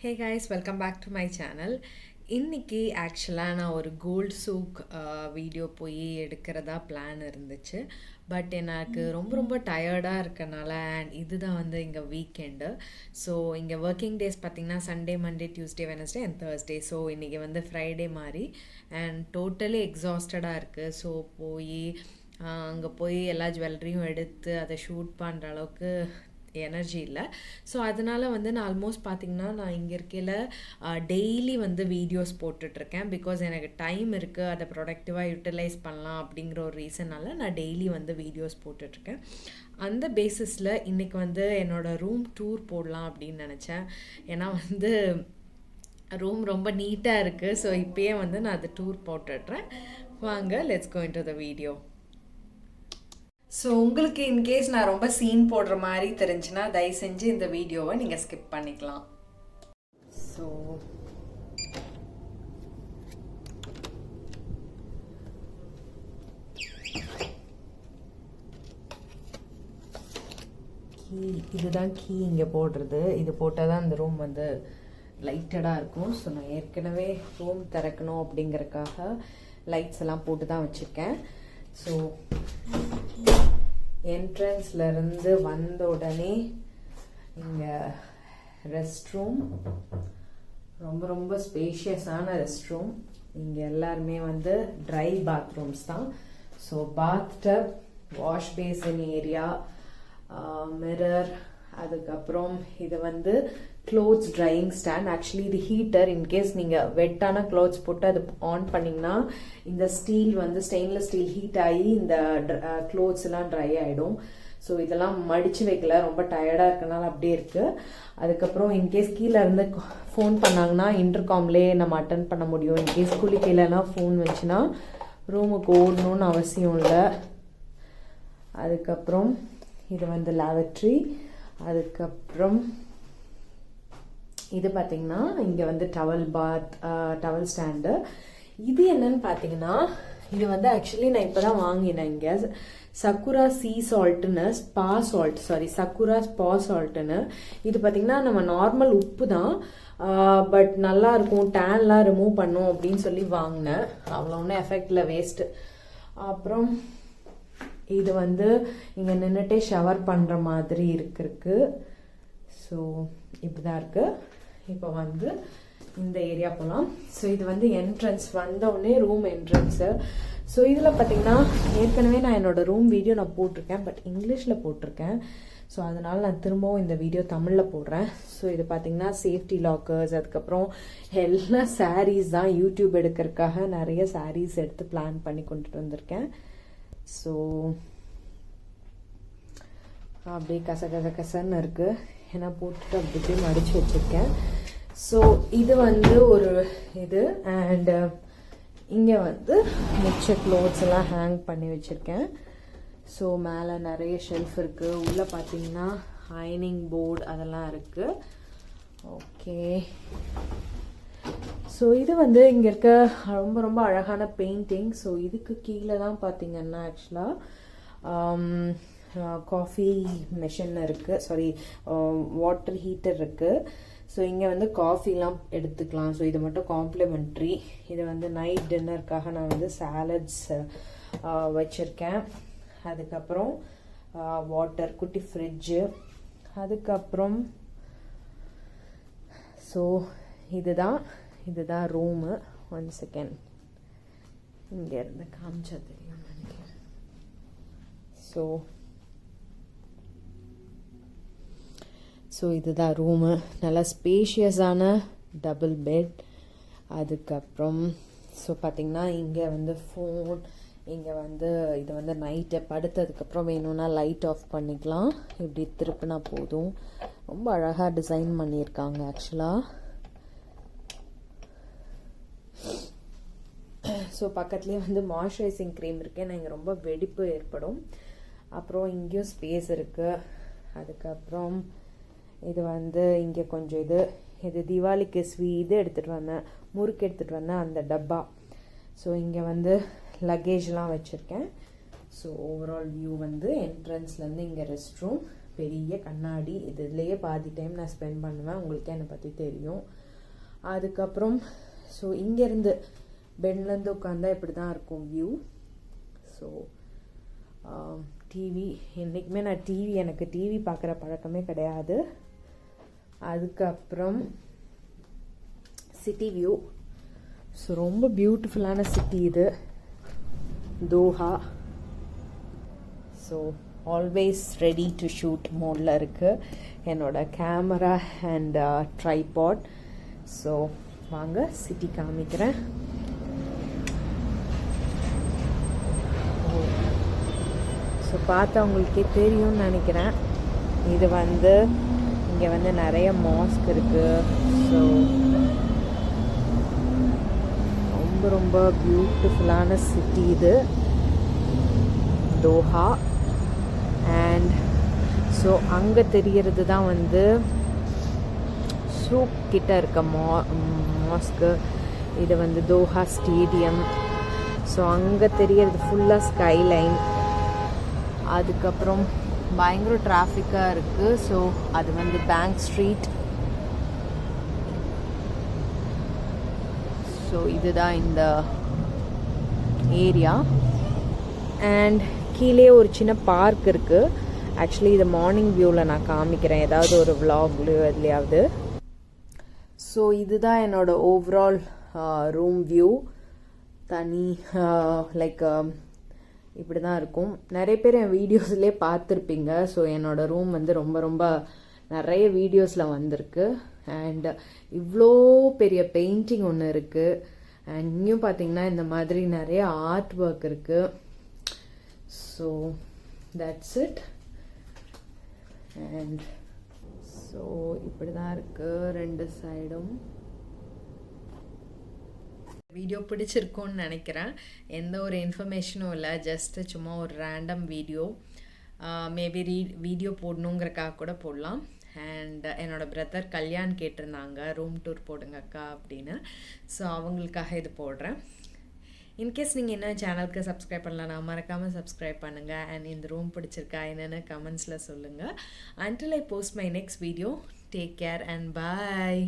Hey guys, welcome back to my channel. இன்னைக்கு ஆக்சுவலாக நான் ஒரு கோல்ட் சூக் வீடியோ போய் எடுக்கிறதா பிளான் இருந்துச்சு. பட் எனக்கு ரொம்ப டயர்டாக இருக்கனால அண்ட் இதுதான் வந்து இங்கே வீக்கெண்டு. ஸோ இங்கே ஒர்க்கிங் டேஸ் பார்த்திங்கன்னா Sunday, Monday, Tuesday, Wednesday and Thursday. So இன்றைக்கி வந்து ஃப்ரைடே மாதிரி அண்ட் டோட்டலி எக்ஸாஸ்டடாக இருக்குது. ஸோ அங்கே போய் எல்லா ஜுவல்லரியும் எடுத்து அதை ஷூட் பண்ணுற அளவுக்கு எனர்ஜி இல்லை. ஸோ அதனால் வந்து நான் ஆல்மோஸ்ட் பார்த்திங்கன்னா நான் இங்கே இருக்கையில் டெய்லி வந்து வீடியோஸ் போட்டுட்ருக்கேன். பிகாஸ் எனக்கு டைம் இருக்குது, அதை ப்ரொடக்டிவாக யூட்டிலைஸ் பண்ணலாம் அப்படிங்கிற ஒரு ரீசனால் நான் டெய்லி வந்து வீடியோஸ் போட்டுட்ருக்கேன். அந்த பேசிஸில் இன்றைக்கி வந்து என்னோடய ரூம் டூர் போடலாம் அப்படின்னு நினச்சேன். ஏன்னா வந்து ரூம் ரொம்ப நீட்டாக இருக்குது. ஸோ இப்போயே வந்து நான் அதை டூர் போட்டுடுறேன். வாங்க, let's go into the video. So உங்களுக்கு இன்கேஸ் நான் ரொம்ப சீன் போடுற மாதிரி தெரிஞ்சுன்னா தயவு செஞ்சு இந்த வீடியோவை நீங்கள் ஸ்கிப் பண்ணிக்கலாம். ஸோ இதுதான் கீ இங்கே போடுறது. இது போட்டால் தான் இந்த ரூம் வந்து லைட்டடாக இருக்கும். ஸோ நான் ஏற்கனவே ரூம் திறக்கணும் அப்படிங்கிறதுக்காக லைட்ஸ் எல்லாம் போட்டு தான் வச்சுருக்கேன். ஸோ என்ட்ரன்ஸ்லேருந்து வந்த உடனே இங்கே ரெஸ்ட் ரூம், ரொம்ப ஸ்பேஷியஸான ரெஸ்ட் ரூம். இங்கே எல்லாருமே வந்து ட்ரை பாத்ரூம்ஸ் தான். So bathtub, wash basin area, mirror, அதுக்கப்புறம் இது வந்து க்ளோத்ஸ் ட்ரையிங் ஸ்டாண்ட். ஆக்சுவலி இது ஹீட்டர். இன்கேஸ் நீங்கள் வெட்டான க்ளோத்ஸ் போட்டு அது ஆன் பண்ணிங்கன்னா இந்த ஸ்டீல் வந்து ஸ்டெயின்லெஸ் ஸ்டீல் ஹீட் ஆகி இந்த க்ளோத்ஸ் எல்லாம் ட்ரை ஆகிடும். ஸோ இதெல்லாம் மடித்து வைக்கல, ரொம்ப டயர்டாக இருக்கனால அப்படியே இருக்குது. அதுக்கப்புறம் இன்கேஸ் கீழே இருந்து ஃபோன் பண்ணாங்கன்னா இன்டர்காம்லேயே நம்ம அட்டன் பண்ண முடியும். இன்கேஸ் குளிக்கையிலலாம் ஃபோன் வச்சுன்னா ரூமுக்கு ஓடணும்னு அவசியம் இல்லை. அதுக்கப்புறம் இது வந்து லேவட்ரி. அதுக்கப்புறம் இது பார்த்தீங்கன்னா இங்கே வந்து டவல் ஸ்டாண்டு. இது என்னன்னு பார்த்தீங்கன்னா இது வந்து ஆக்சுவலி நான் இப்போ தான் வாங்கினேன். இங்கே சக்குரா சீ சால்ட்டுன்னு சக்குரா ஸ்பா சால்ட்டுன்னு. இது பார்த்தீங்கன்னா நம்ம நார்மல் உப்பு தான், பட் நல்லா இருக்கும், டேன்லாம் ரிமூவ் பண்ணும் அப்படின்னு சொல்லி வாங்கினேன். அவ்வளோ ஒன்றும் எஃபெக்டில் வேஸ்ட்டு. அப்புறம் இது வந்து இங்கே நின்றுட்டே ஷவர் பண்ணுற மாதிரி இருக்கு. ஸோ இப்படி தான் இருக்குது. இப்போ வந்து இந்த ஏரியா போகலாம். ஸோ இது வந்து என்ட்ரன்ஸ், வந்தவுடனே ரூம் என்ட்ரன்ஸு. ஸோ இதில் பார்த்தீங்கன்னா ஏற்கனவே நான் என்னோடய ரூம் வீடியோ நான் போட்டிருக்கேன், பட் இங்கிலீஷில் போட்டிருக்கேன். ஸோ அதனால் நான் திரும்பவும் இந்த வீடியோ தமிழில் போடுறேன். ஸோ இது பார்த்தீங்கன்னா சேஃப்டி லாக்கர்ஸ், அதுக்கப்புறம் எல்லாம் சாரீஸ் தான். யூடியூப் எடுக்கிறதுக்காக நிறைய சாரீஸ் எடுத்து பிளான் பண்ணி கொண்டுட்டு வந்திருக்கேன். ஸோ அப்படியே கசன்னு இருக்குது. ஏன்னா போட்டுட்டு அப்படியே மடித்து வச்சுருக்கேன். ஸோ இது வந்து ஒரு இது. அண்டு இங்கே வந்து மிச்ச க்ளோத்ஸ் எல்லாம் ஹேங் பண்ணி வச்சுருக்கேன். ஸோ மேலே நிறைய ஷெல்ஃப் இருக்குது. உள்ளே பார்த்தீங்கன்னா அயனிங் போர்டு அதெல்லாம் இருக்குது. ஓகே. ஸோ இது வந்து இங்கே இருக்க ரொம்ப அழகான பெயிண்டிங். ஸோ இதுக்கு கீழே தான் பார்த்தீங்கன்னா ஆக்சுவலாக காஃபி மெஷின் இருக்குது, வாட்டர் ஹீட்டர் இருக்குது. ஸோ இங்கே வந்து காஃபிலாம் எடுத்துக்கலாம். ஸோ இது மட்டும் காம்ப்ளிமெண்ட்ரி. இது வந்து நைட் டின்னருக்காக நான் வந்து சாலட்ஸ் வச்சுருக்கேன். அதுக்கப்புறம் வாட்டர், குட்டி ஃப்ரிட்ஜு. அதுக்கப்புறம் ஸோ இதுதான் ரூமு. 1 செகண்ட், இங்கேருந்து காமிச்சா தெரியும் நினைக்கிறேன். ஸோ இதுதான் ரூமு. நல்லா ஸ்பேஷியஸான டபுள் பெட். அதுக்கப்புறம் ஸோ பார்த்திங்கன்னா இங்கே வந்து ஃபோன், இங்கே வந்து இது வந்து நைட்டு படுத்ததுக்கப்புறம் வேணும்னா லைட் ஆஃப் பண்ணிக்கலாம். இப்படி திருப்பினா போதும். ரொம்ப அழகாக டிசைன் பண்ணியிருக்காங்க ஆக்சுவலாக. ஸோ பக்கத்துலேயே வந்து மாய்ஸ்சரைசிங் க்ரீம் இருக்குது. ஏன்னா இங்கே ரொம்ப வெடிப்பு ஏற்படும். அப்புறம் இங்கேயும் ஸ்பேஸ் இருக்குது. அதுக்கப்புறம் இது வந்து இங்கே கொஞ்சம் இது தீபாவளிக்கு இது எடுத்துகிட்டு வந்தேன், முறுக்கு எடுத்துகிட்டு வந்தேன், அந்த டப்பா. ஸோ இங்கே வந்து லக்கேஜ்லாம் வச்சுருக்கேன். ஸோ ஓவரால் வியூ வந்து என்ட்ரன்ஸ்லேருந்து இங்கே ரெஸ்ட் ரூம், பெரிய கண்ணாடி, இதுலேயே பாதி டைம் நான் ஸ்பெண்ட் பண்ணுவேன், உங்களுக்கே என்னை பற்றி தெரியும். அதுக்கப்புறம் ஸோ இங்கேருந்து பெட்லேருந்து உட்காந்தா இப்படி தான் இருக்கும் வியூ. ஸோ டிவி, என்றைக்குமே நான் எனக்கு டிவி பார்க்குற பழக்கமே கிடையாது. அதுக்கப்புறம் சிட்டி வியூ. ஸோ ரொம்ப பியூட்டிஃபுல்லான சிட்டி இது, Doha. So always ready to shoot மோடில் இருக்குது என்னோட கேமரா அண்ட் ட்ரைபாட். ஸோ வாங்க சிட்டி காமிக்கிறேன். ஸோ பார்த்தா உங்களுக்கே தெரியும்னு நினைக்கிறேன். இது வந்து இங்கே வந்து நிறைய மாஸ்க் இருக்குது. ஸோ ரொம்ப ரொம்ப பியூட்டிஃபுல்லான சிட்டி இது, தோஹா. அண்ட் ஸோ அங்கே தெரிகிறது தான் வந்து சூக் கிட்ட இருக்க மாஸ்க்கு. இது வந்து தோஹா ஸ்டேடியம். ஸோ அங்கே தெரியறது ஃபுல்லாக ஸ்கைலைன். அதுக்கப்புறம் பயங்கர டிராஃபிக்காக இருக்குது. ஸோ அது வந்து பேங்க் ஸ்ட்ரீட். ஸோ இதுதான் இந்த ஏரியா. அண்ட் கீழே ஒரு சின்ன பார்க் இருக்குது. ஆக்சுவலி இது மார்னிங் வியூவில் நான் காமிக்கிறேன், ஏதாவது ஒரு விலாக்லையோ எதுலையாவது. ஸோ இதுதான் என்னோட ஓவரால் ரூம் வியூ. தனி லைக் இப்படி தான் இருக்கும். நிறைய பேர் என் வீடியோஸ்லேயே பார்த்துருப்பீங்க. ஸோ என்னோடய ரூம் வந்து ரொம்ப ரொம்ப நிறைய வீடியோஸில் வந்திருக்கு. அண்ட் இவ்வளோ பெரிய பெயிண்டிங் ஒன்று இருக்குது. அண்ட் இங்கேயும் பார்த்தீங்கன்னா இந்த மாதிரி நிறைய ஆர்ட் ஒர்க் இருக்குது. So that's it. And so இப்படி தான் இருக்குது ரெண்டு சைடும். வீடியோ பிடிச்சிருக்கும்னு நினைக்கிறேன். எந்த ஒரு இன்ஃபர்மேஷனும் இல்லை, ஜஸ்ட்டு சும்மா ஒரு ரேண்டம் வீடியோ. மேபி வீடியோ போடணுங்கிறக்காக கூட போடலாம். அண்ட் என்னோடய பிரதர் கல்யாண் கேட்டிருந்தாங்க ரூம் டூர் போடுங்க அக்கா அப்படின்னு. ஸோ அவங்களுக்காக இது போடுறேன். இன்கேஸ் நீங்கள் என்ன சேனலுக்கு சப்ஸ்கிரைப் பண்ணலன்னா மறக்காமல் சப்ஸ்கிரைப் பண்ணுங்கள். அண்ட் இந்த ரூம் பிடிச்சிருக்கா என்னென்னு கமெண்ட்ஸில் சொல்லுங்கள். Until I post my next video, take care and bye.